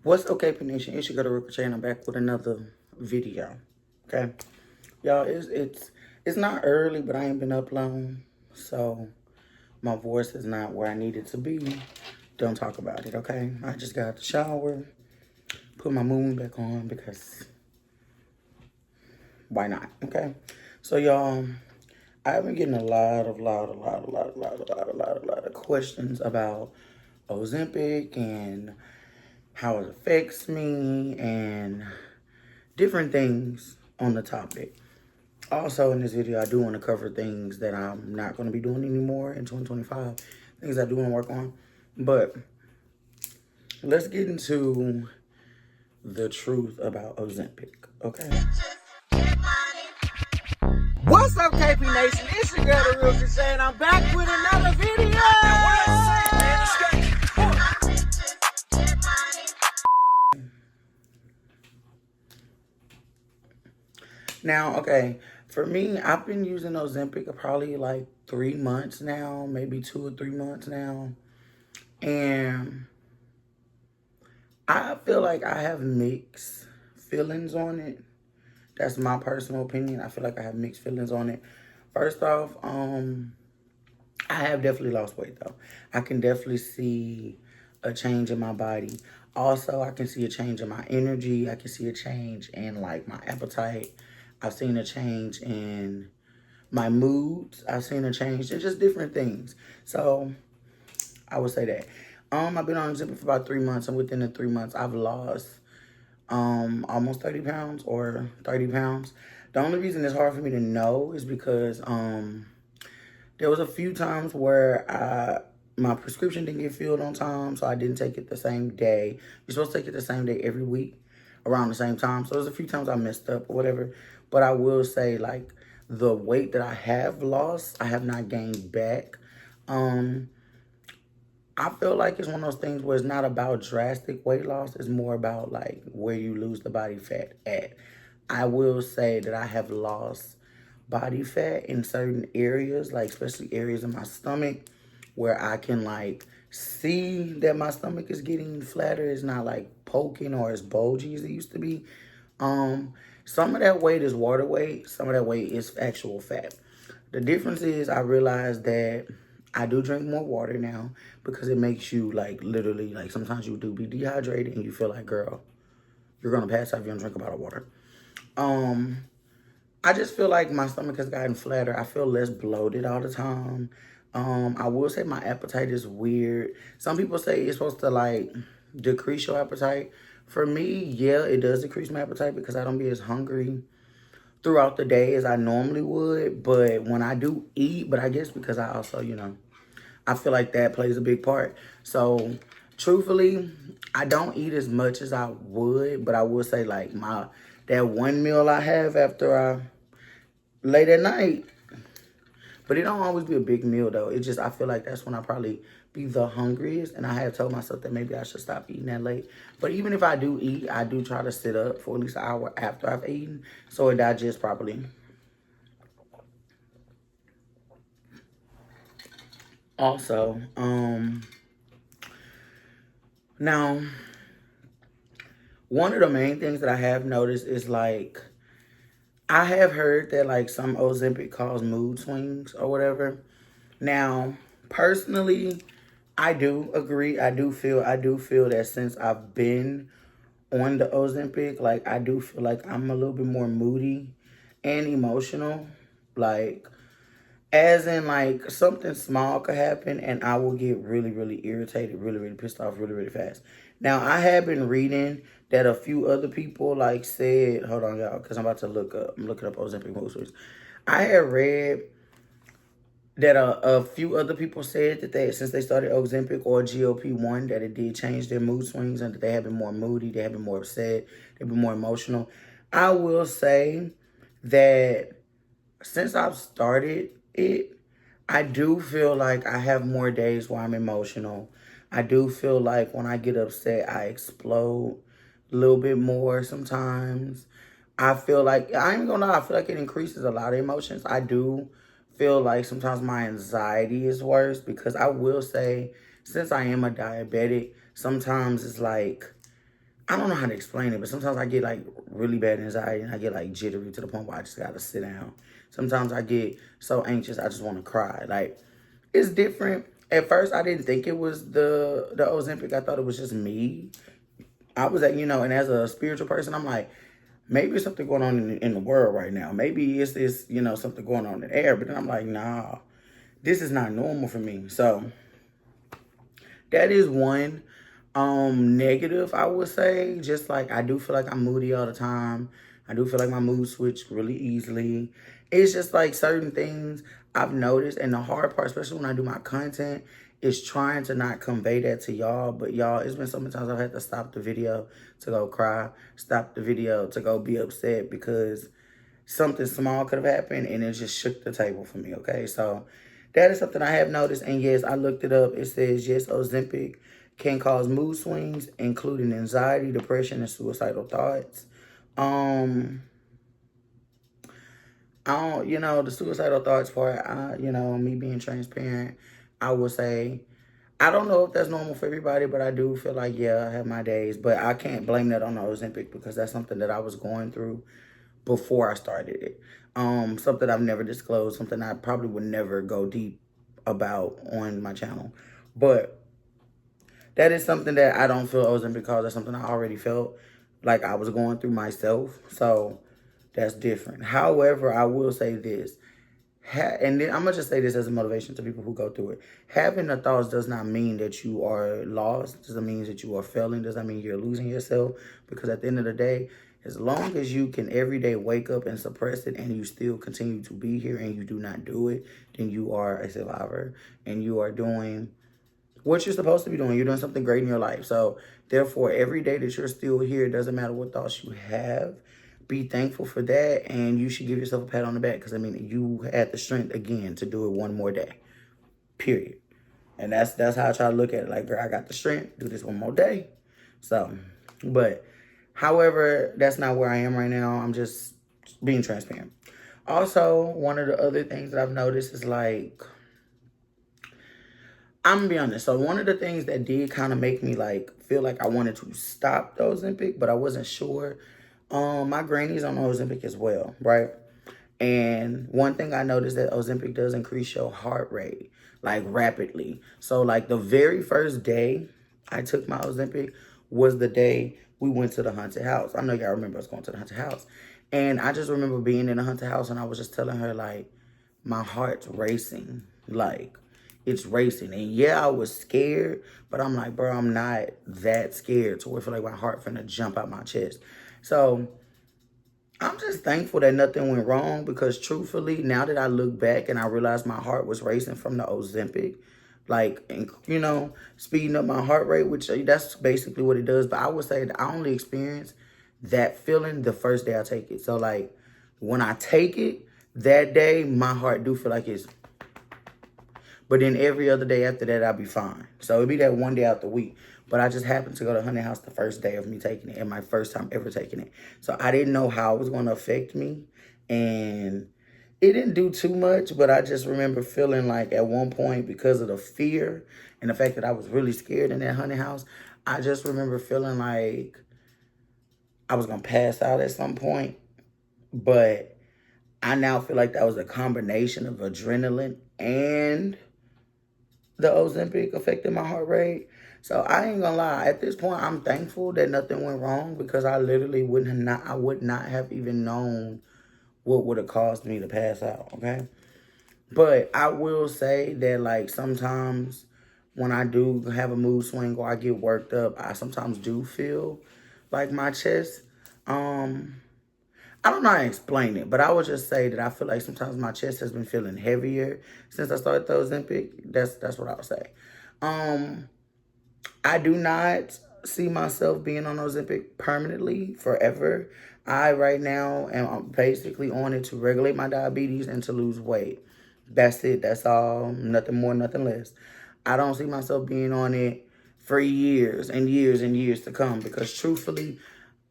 What's up, KPNation? It's your girl TheRealKreShai, and I'm back with another video. Okay, y'all, it's not early, but I ain't been up long, so my voice is not where I need it to be. Don't talk about it, okay? I just got out the shower, put my moon back on because why not? Okay, so y'all, I've been getting a lot of questions about Ozempic and how it affects me and different things on the topic. Also, in this video, I do want to cover things that I'm not going to be doing anymore in 2025, things I do want to work on. But let's get into the truth about Ozempic, okay? What's up, KPNation? It's your girl, TheRealKreShai, and I'm back with another video. Now, okay, for me, I've been using Ozempic probably like 3 months now, maybe 2 or 3 months now. And I feel like I have mixed feelings on it. That's my personal opinion. I feel like I have mixed feelings on it. First off, I have definitely lost weight though. I can definitely see a change in my body. Also, I can see a change in my energy. I can see a change in like my appetite. I've seen a change in my moods. I've seen a change in just different things. So I would say that. I've been on Ozempic for about 3 months, and within the 3 months, I've lost almost 30 pounds or 30 pounds. The only reason it's hard for me to know is because there was a few times where my prescription didn't get filled on time, so I didn't take it the same day. You're supposed to take it the same day every week around the same time. So there's a few times I messed up or whatever. But I will say, like, the weight that I have lost, I have not gained back. I feel like it's one of those things where it's not about drastic weight loss. It's more about, like, where you lose the body fat at. I will say that I have lost body fat in certain areas, like especially areas in my stomach where I can, like, see that my stomach is getting flatter. It's not, like, poking or as bulgy as it used to be. Some of that weight is water weight. Some of that weight is actual fat. The difference is I realized that I do drink more water now because it makes you, like, literally, like, sometimes you do be dehydrated and you feel like, girl, you're going to pass out if you don't drink a bottle of water. I just feel like my stomach has gotten flatter. I feel less bloated all the time. I will say my appetite is weird. Some people say it's supposed to, like, decrease your appetite. For me, yeah, it does decrease my appetite because I don't be as hungry throughout the day as I normally would. But when I do eat, but I guess because I also, I feel like that plays a big part. So, truthfully, I don't eat as much as I would, but I will say, like, that one meal I have after I late at night, but it don't always be a big meal though. It just, I feel like that's when I probably be the hungriest, and I have told myself that maybe I should stop eating that late. But even if I do eat, I do try to sit up for at least an hour after I've eaten so it digests properly. Also, now, one of the main things that I have noticed is, like, I have heard that, like, some Ozempic cause mood swings or whatever. Now, personally, I do agree. I do feel that since I've been on the Ozempic, like, I do feel like I'm a little bit more moody and emotional. Like, as in, like, something small could happen and I will get really, really irritated, really, really pissed off really, really fast. Now, I have been reading that a few other people, like, said, hold on, y'all, because I'm about to I'm looking up Ozempic mood swings. I had read that a few other people said that since they started Ozempic or GLP-1, that it did change their mood swings and that they have been more moody, they have been more upset, they've been more emotional. I will say that since I've started it, I do feel like I have more days where I'm emotional. I do feel like when I get upset, I explode a little bit more sometimes. I feel like, I ain't gonna lie, I feel like it increases a lot of emotions. I do feel like sometimes my anxiety is worse because I will say, since I am a diabetic, sometimes it's like I don't know how to explain it, but sometimes I get like really bad anxiety and I get like jittery to the point where I just gotta sit down. Sometimes I get so anxious I just want to cry. Like, it's different. At first, I didn't think it was the Ozempic. I thought it was just me. I was like, and as a spiritual person, I'm like, maybe there's something going on in the world right now. Maybe it's this, something going on in the air. But then I'm like, nah, this is not normal for me. So that is one negative, I would say. Just like I do feel like I'm moody all the time. I do feel like my mood switch really easily. It's just like certain things I've noticed, and the hard part, especially when I do my content, is trying to not convey that to y'all. But y'all, it's been so many times I've had to stop the video to go cry, stop the video to go be upset because something small could have happened and it just shook the table for me, okay? So that is something I have noticed. And yes, I looked it up. It says, yes, Ozempic can cause mood swings, including anxiety, depression, and suicidal thoughts. I don't, the suicidal thoughts part, me being transparent, I would say, I don't know if that's normal for everybody, but I do feel like, yeah, I have my days. But I can't blame that on the Ozempic because that's something that I was going through before I started it. Something I've never disclosed, something I probably would never go deep about on my channel. But that is something that I don't feel Ozempic because that's something I already felt like I was going through myself. So that's different. However, I will say this. And then I'm going to just say this as a motivation to people who go through it. Having the thoughts does not mean that you are lost. Doesn't mean that you are failing. Doesn't mean you're losing yourself. Because at the end of the day, as long as you can every day wake up and suppress it and you still continue to be here and you do not do it, then you are a survivor and you are doing what you're supposed to be doing. You're doing something great in your life. So therefore, every day that you're still here, it doesn't matter what thoughts you have. Be thankful for that, and you should give yourself a pat on the back because, you had the strength again to do it one more day, period. And that's how I try to look at it. Like, girl, I got the strength, do this one more day. So, but, however, that's not where I am right now. I'm just being transparent. Also, one of the other things that I've noticed is, like, I'm gonna be honest. So one of the things that did kind of make me, like, feel like I wanted to stop the Ozempic, but I wasn't sure. My granny's on Ozempic as well, right? And one thing I noticed that Ozempic does increase your heart rate, like, rapidly. So, like, the very first day I took my Ozempic was the day we went to the haunted house. I know y'all remember us going to the haunted house. And I just remember being in the haunted house and I was just telling her, like, my heart's racing. Like, it's racing. And yeah, I was scared, but I'm like, bro, I'm not that scared to where I feel like my heart finna jump out my chest. So I'm just thankful that nothing went wrong because truthfully, now that I look back and I realize my heart was racing from the Ozempic, like, speeding up my heart rate, which that's basically what it does. But I would say that I only experience that feeling the first day I take it. So, like, when I take it, that day, my heart do feel like it's... But then every other day after that, I'll be fine. So it'll be that one day out the week. But I just happened to go to Honey House the first day of me taking it and my first time ever taking it. So I didn't know how it was going to affect me. And it didn't do too much, but I just remember feeling like at one point, because of the fear and the fact that I was really scared in that Honey House, I just remember feeling like I was going to pass out at some point. But I now feel like that was a combination of adrenaline and the Ozempic affected my heart rate. So I ain't gonna lie. At this point, I'm thankful that nothing went wrong because I literally would not have even known what would have caused me to pass out, okay? But I will say that, like, sometimes when I do have a mood swing or I get worked up, I sometimes do feel like my chest, I don't know how to explain it, but I would just say that I feel like sometimes my chest has been feeling heavier since I started the Ozempic. That's what I would say. I do not see myself being on Ozempic permanently forever. I right now am basically on it to regulate my diabetes and to lose weight. That's it. That's all. Nothing more, nothing less. I don't see myself being on it for years and years and years to come because truthfully,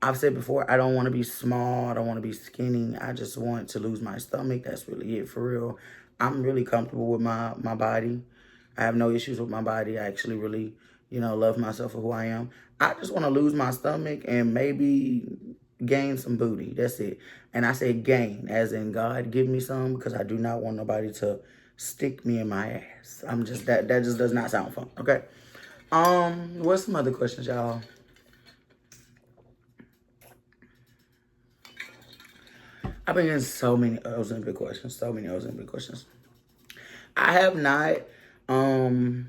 I've said before, I don't want to be small. I don't want to be skinny. I just want to lose my stomach. That's really it, for real. I'm really comfortable with my body. I have no issues with my body. I actually really, love myself for who I am. I just want to lose my stomach and maybe gain some booty. That's it. And I say gain, as in God give me some, because I do not want nobody to stick me in my ass. I'm just that just does not sound fun. Okay. What's some other questions, y'all? I've been getting so many Ozempic questions. So many Ozempic questions. I have not I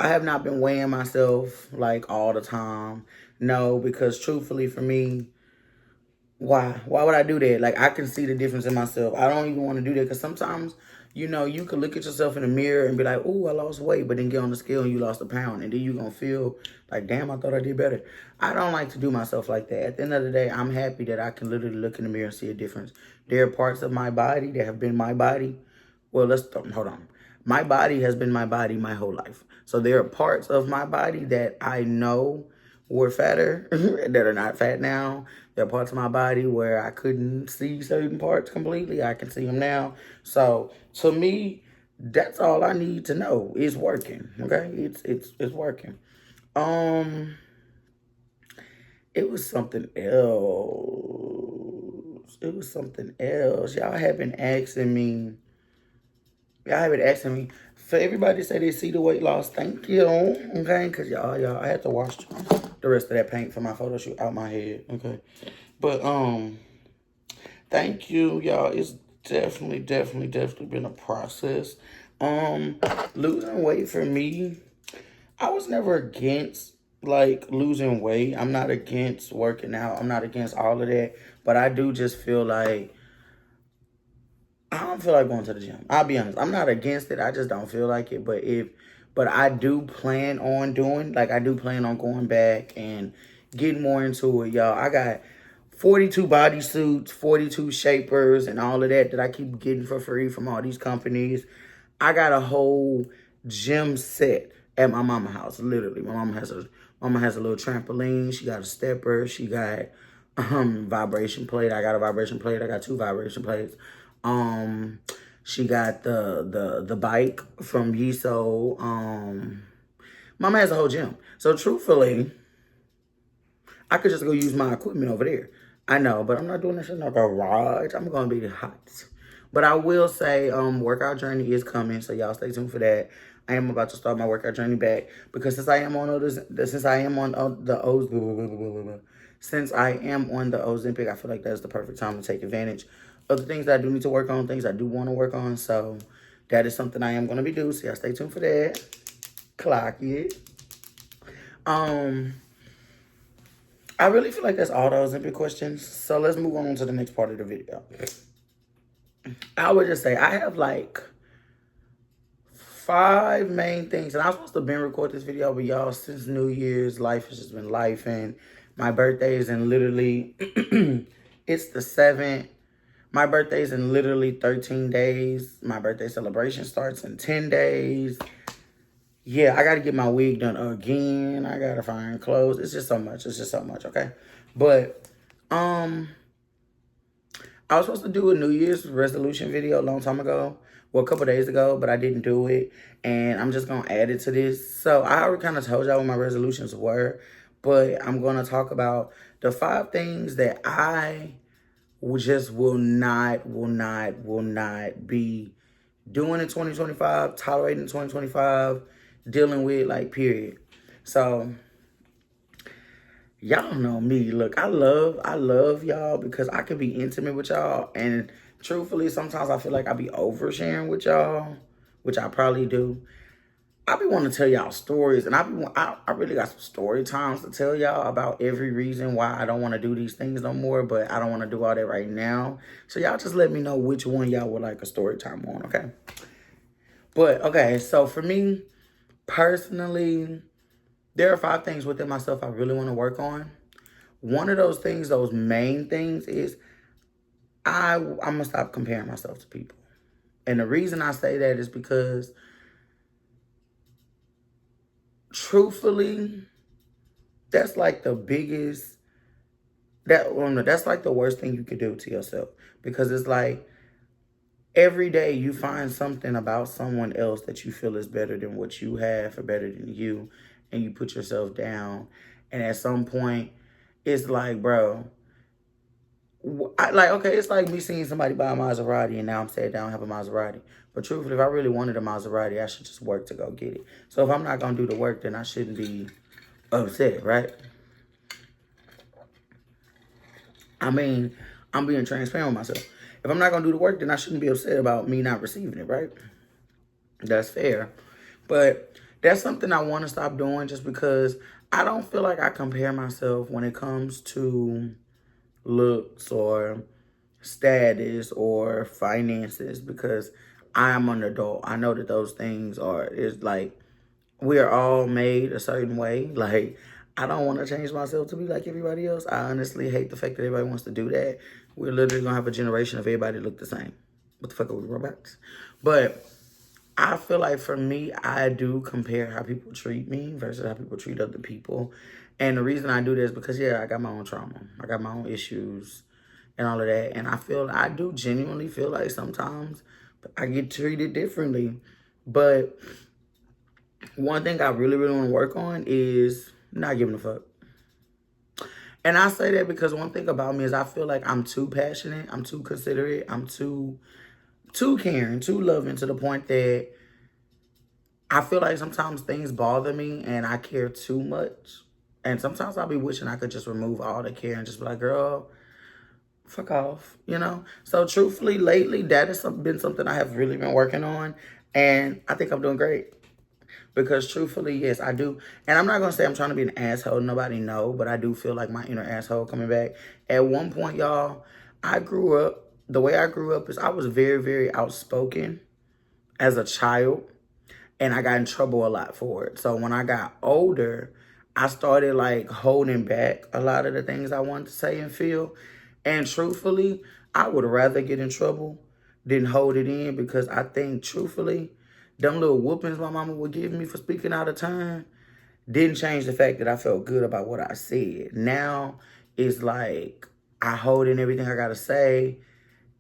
have not been weighing myself like all the time. No, because truthfully for me, why? Why would I do that? Like, I can see the difference in myself. I don't even want to do that because sometimes, you know, you can look at yourself in the mirror and be like, "Ooh, I lost weight," but then get on the scale and you lost a pound, and then you gonna feel like, "Damn, I thought I did better." I don't like to do myself like that. At the end of the day, I'm happy that I can literally look in the mirror and see a difference. There are parts of my body that have been my body. Well, hold on. My body has been my body my whole life. So there are parts of my body that I know were fatter that are not fat now. There are parts of my body where I couldn't see certain parts completely. I can see them now. So to me, that's all I need to know. It's working. Okay, it's working. It was something else. It was something else. Y'all have been asking me. Y'all have been asking me. For everybody to say they see the weight loss, thank you. Okay, because y'all, I had to wash the rest of that paint for my photo shoot out my head. Okay, but thank you, y'all. It's definitely been a process. Losing weight for me, I was never against like losing weight. I'm not against working out. I'm not against all of that. But I do just feel like I don't feel like going to the gym. I'll be honest. I'm not against it. I just don't feel like it. But I do plan on going back and getting more into it, y'all. I got 42 bodysuits, 42 shapers, and all of that I keep getting for free from all these companies. I got a whole gym set at my mama's house. Literally, my mama has a little trampoline. She got a stepper. She got vibration plate. I got a vibration plate. I got 2 vibration plates. She got the bike from Yiso. Mama has a whole gym. So truthfully, I could just go use my equipment over there. I know, but I'm not doing this in a garage. I'm gonna be hot. But I will say, workout journey is coming, so y'all stay tuned for that. I am about to start my workout journey back because since I am on the Ozempic, I feel like that's the perfect time to take advantage of the things that I do need to work on, things I do want to work on. So that is something I am going to be doing. So y'all stay tuned for that. Clock it. I really feel like that's all the Ozempic questions. So let's move on to the next part of the video. I would just say I have like 5 main things. And I was supposed to been record this video, but y'all, since New Year's, life has just been life. And my birthday is in literally, it's the 7th. My birthday's in literally 13 days. My birthday celebration starts in 10 days. Yeah, I got to get my wig done again. I got to find clothes. It's just so much. It's just so much, okay? But, I was supposed to do a New Year's resolution video a long time ago. Well, a couple days ago, but I didn't do it. And I'm just going to add it to this. So, I already kind of told y'all what my resolutions were. But I'm going to talk about the 5 things that I just will not be doing in 2025, tolerating in 2025, dealing with, like, period. So, y'all know me. Look, I love y'all because I can be intimate with y'all. And truthfully, sometimes I feel like I be oversharing with y'all, which I probably do. I be wanting to tell y'all stories, and I really got some story times to tell y'all about every reason why I don't want to do these things no more, but I don't want to do all that right now. So y'all just let me know which one y'all would like a story time on, okay? But, okay, so for me, personally, there are 5 things within myself I really want to work on. One of those things, those main things, is I'm going to stop comparing myself to people. And the reason I say that is because truthfully, that's like the biggest, that's like the worst thing you could do to yourself. Because it's like every day you find something about someone else that you feel is better than what you have or better than you. and you put yourself down. And at some point, it's like, bro, okay, it's like me seeing somebody buy a Maserati and now I'm saying I don't have a Maserati. But truthfully, if I really wanted a Maserati, I should just work to go get it. So if I'm not going to do the work, then I shouldn't be upset, right? I mean, I'm being transparent with myself. If I'm not going to do the work, then I shouldn't be upset about me not receiving it, right? That's fair. But that's something I want to stop doing just because I don't feel like I compare myself when it comes to looks or status or finances, because I am an adult. I know that those things it's like we are all made a certain way. Like, I don't want to change myself to be like everybody else. I honestly hate the fact that everybody wants to do that. We're literally going to have a generation of everybody look the same. What the fuck are we, robots? But I feel like for me, I do compare how people treat me versus how people treat other people. And the reason I do this is because, yeah, I got my own trauma. I got my own issues and all of that. And I do genuinely feel like sometimes I get treated differently. But one thing I really, really want to work on is not giving a fuck. And I say that because one thing about me is I feel like I'm too passionate. I'm too considerate. I'm too caring, too loving, to the point that I feel like sometimes things bother me and I care too much. And sometimes I'll be wishing I could just remove all the care and just be like, girl, fuck off, you know? So truthfully, lately, that has been something I have really been working on. And I think I'm doing great. Because truthfully, yes, I do. And I'm not going to say I'm trying to be an asshole. Nobody know. But I do feel like my inner asshole coming back. At one point, y'all, the way I grew up is I was very, very outspoken as a child. And I got in trouble a lot for it. So when I got older, I started like holding back a lot of the things I wanted to say and feel. And truthfully, I would rather get in trouble than hold it in, because I think truthfully, them little whoopings my mama would give me for speaking out of turn didn't change the fact that I felt good about what I said. Now it's like I hold in everything I gotta say,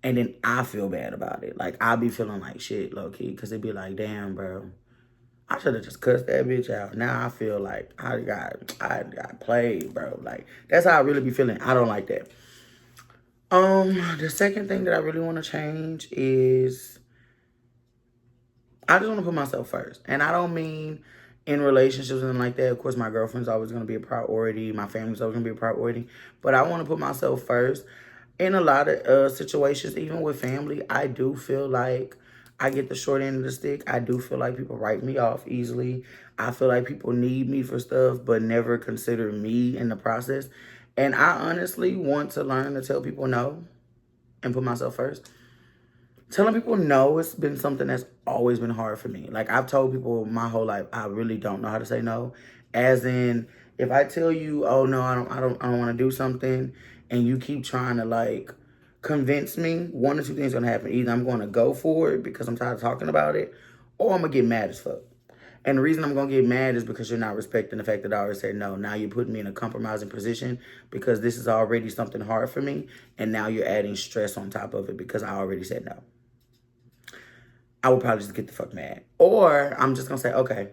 and then I feel bad about it. Like, I be feeling like shit, low key, because it be like, damn, bro, I should have just cussed that bitch out. Now I feel like I got played, bro. Like, that's how I really be feeling. I don't like that. The second thing that I really want to change is I just want to put myself first. And I don't mean in relationships and like that. Of course, my girlfriend's always going to be a priority. My family's always going to be a priority. But I want to put myself first. In a lot of situations, even with family, I do feel like I get the short end of the stick. I do feel like people write me off easily. I feel like people need me for stuff, but never consider me in the process. And I honestly want to learn to tell people no and put myself first. Telling people no, it's been something that's always been hard for me. Like, I've told people my whole life, I really don't know how to say no. As in, if I tell you, oh no, I don't want to do something, and you keep trying to like convince me, one or two things gonna happen. Either I'm going to go for it because I'm tired of talking about it, or I'm gonna get mad as fuck. And the reason I'm gonna get mad is because you're not respecting the fact that I already said no. Now you're putting me in a compromising position because this is already something hard for me, and now you're adding stress on top of it because I already said no. I would probably just get the fuck mad. Or I'm just going to say, okay,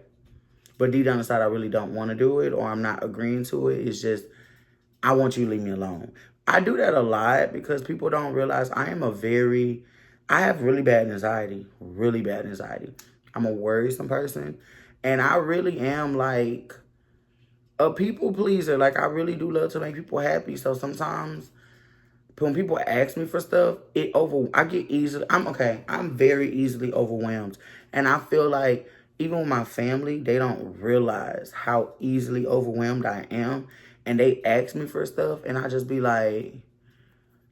but deep down inside, I really don't want to do it, or I'm not agreeing to it. It's just, I want you to leave me alone. I do that a lot because people don't realize I have really bad anxiety, really bad anxiety. I'm a worrisome person, and I really am like a people pleaser. Like, I really do love to make people happy. So sometimes when people ask me for stuff, I'm very easily overwhelmed. And I feel like even with my family, they don't realize how easily overwhelmed I am. And they ask me for stuff, and I just be like,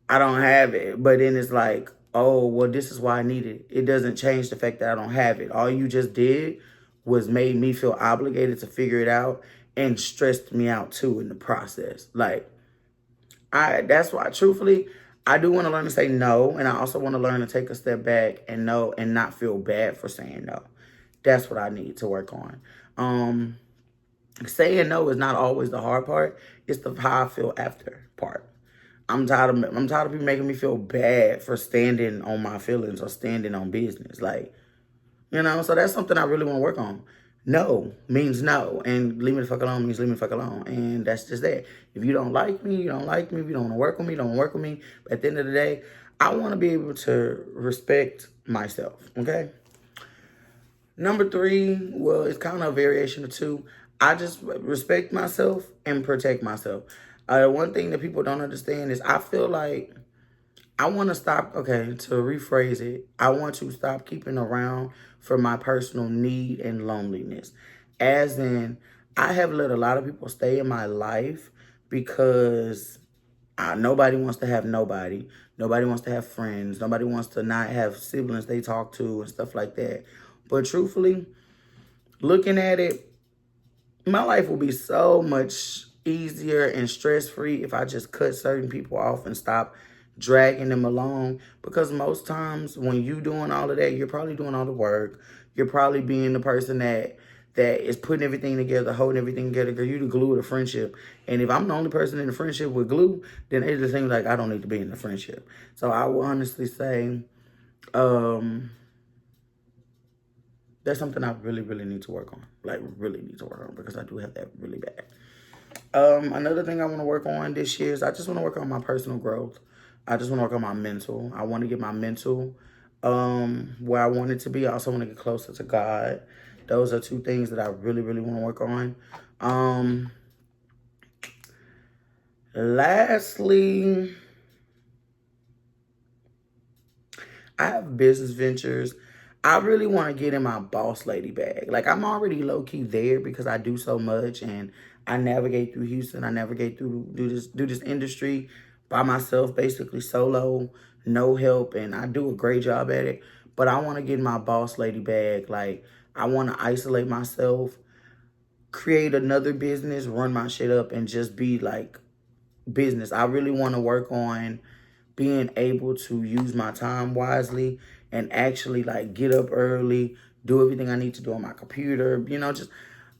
I don't have it. But then it's like, oh, well, this is why I need it. It doesn't change the fact that I don't have it. All you just did was made me feel obligated to figure it out and stressed me out too in the process. Like, that's why, truthfully, I do want to learn to say no, and I also want to learn to take a step back and know and not feel bad for saying no. That's what I need to work on. Saying no is not always the hard part. It's the how I feel after part. I'm tired of people making me feel bad for standing on my feelings or standing on business. Like, so that's something I really want to work on. no means no, and leave me the fuck alone means leave me the fuck alone, and that's just that. If you don't like me, you don't like me. If you don't want to work with me, don't work with me. But at the end of the day, I want to be able to respect myself, okay? Number three, well, it's kind of a variation of two. I just respect myself and protect myself. One thing that people don't understand is I feel like I want to stop, okay, to rephrase it, I want to stop keeping around for my personal need and loneliness. As in, I have let a lot of people stay in my life because nobody wants to have nobody. Nobody wants to have friends. Nobody wants to not have siblings they talk to and stuff like that. But truthfully, looking at it, my life will be so much easier and stress-free if I just cut certain people off and stop dragging them along. Because most times when you doing all of that, you're probably doing all the work. You're probably being the person that is putting everything together, holding everything together. Girl, you the glue of the friendship. And if I'm the only person in the friendship with glue, then it just seems like I don't need to be in the friendship. So I will honestly say, that's something I really, really need to work on. Like, really need to work on, because I do have that really bad. Another thing I want to work on this year is I just want to work on my personal growth. I just want to work on my mental. I want to get my mental where I want it to be. I also want to get closer to God. Those are two things that I really, really want to work on. Lastly, I have business ventures. I really want to get in my boss lady bag. Like, I'm already low-key there because I do so much, and I navigate through Houston. I navigate through do this industry by myself, basically solo, no help, and I do a great job at it. But I want to get in my boss lady bag. Like, I want to isolate myself, create another business, run my shit up, and just be like business. I really want to work on being able to use my time wisely and actually like get up early, do everything I need to do on my computer. You know, just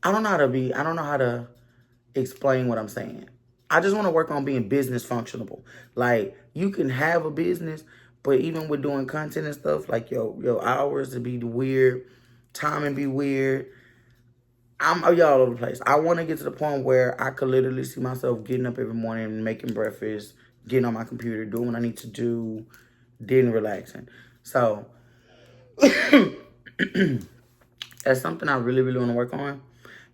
I don't know how to explain what I'm saying. I just want to work on being business functionable. Like, you can have a business, but even with doing content and stuff, like your hours to be weird, timing be weird. I'm all over the place. I want to get to the point where I could literally see myself getting up every morning, making breakfast, getting on my computer, doing what I need to do, then relaxing. So that's something I really, really want to work on.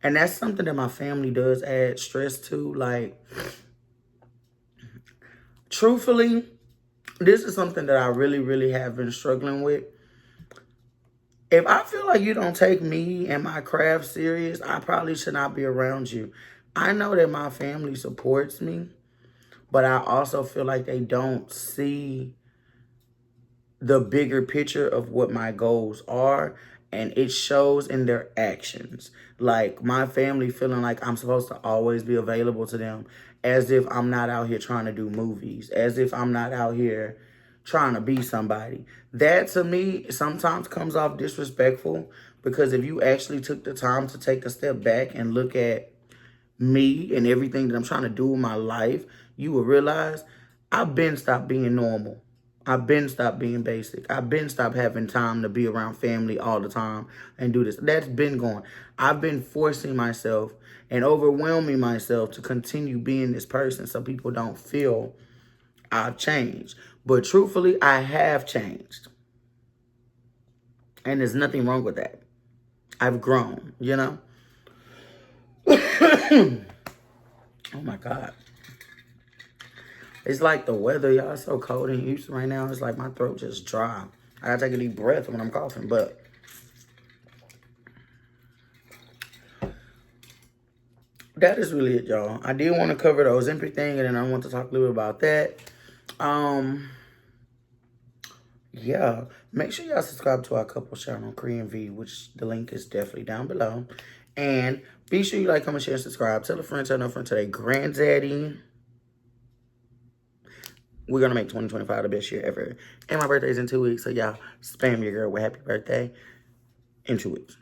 And that's something that my family does add stress to. Like, truthfully, this is something that I really, really have been struggling with. If I feel like you don't take me and my craft serious, I probably should not be around you. I know that my family supports me, but I also feel like they don't see the bigger picture of what my goals are, and it shows in their actions. Like, my family feeling like I'm supposed to always be available to them, as if I'm not out here trying to do movies, as if I'm not out here trying to be somebody. That, to me, sometimes comes off disrespectful, because if you actually took the time to take a step back and look at me and everything that I'm trying to do in my life, you will realize I've been stopped being normal. I've been stopped being basic. I've been stopped having time to be around family all the time and do this. That's been gone. I've been forcing myself and overwhelming myself to continue being this person so people don't feel I've changed. But truthfully, I have changed. And there's nothing wrong with that. I've grown, you know? Oh my God. It's like the weather, y'all. It's so cold in Houston right now. It's like my throat just dry. I gotta take a deep breath when I'm coughing, but that is really it, y'all. I did want to cover the Ozempic thing, and then I want to talk a little bit about that. Yeah. Make sure y'all subscribe to our couple channel, krendvee, which the link is definitely down below. And be sure you like, comment, share, and subscribe. Tell a friend, tell no friend, tell their granddaddy. We're going to make 2025 the best year ever. And my birthday's in 2 weeks, so y'all spam your girl with happy birthday in 2 weeks.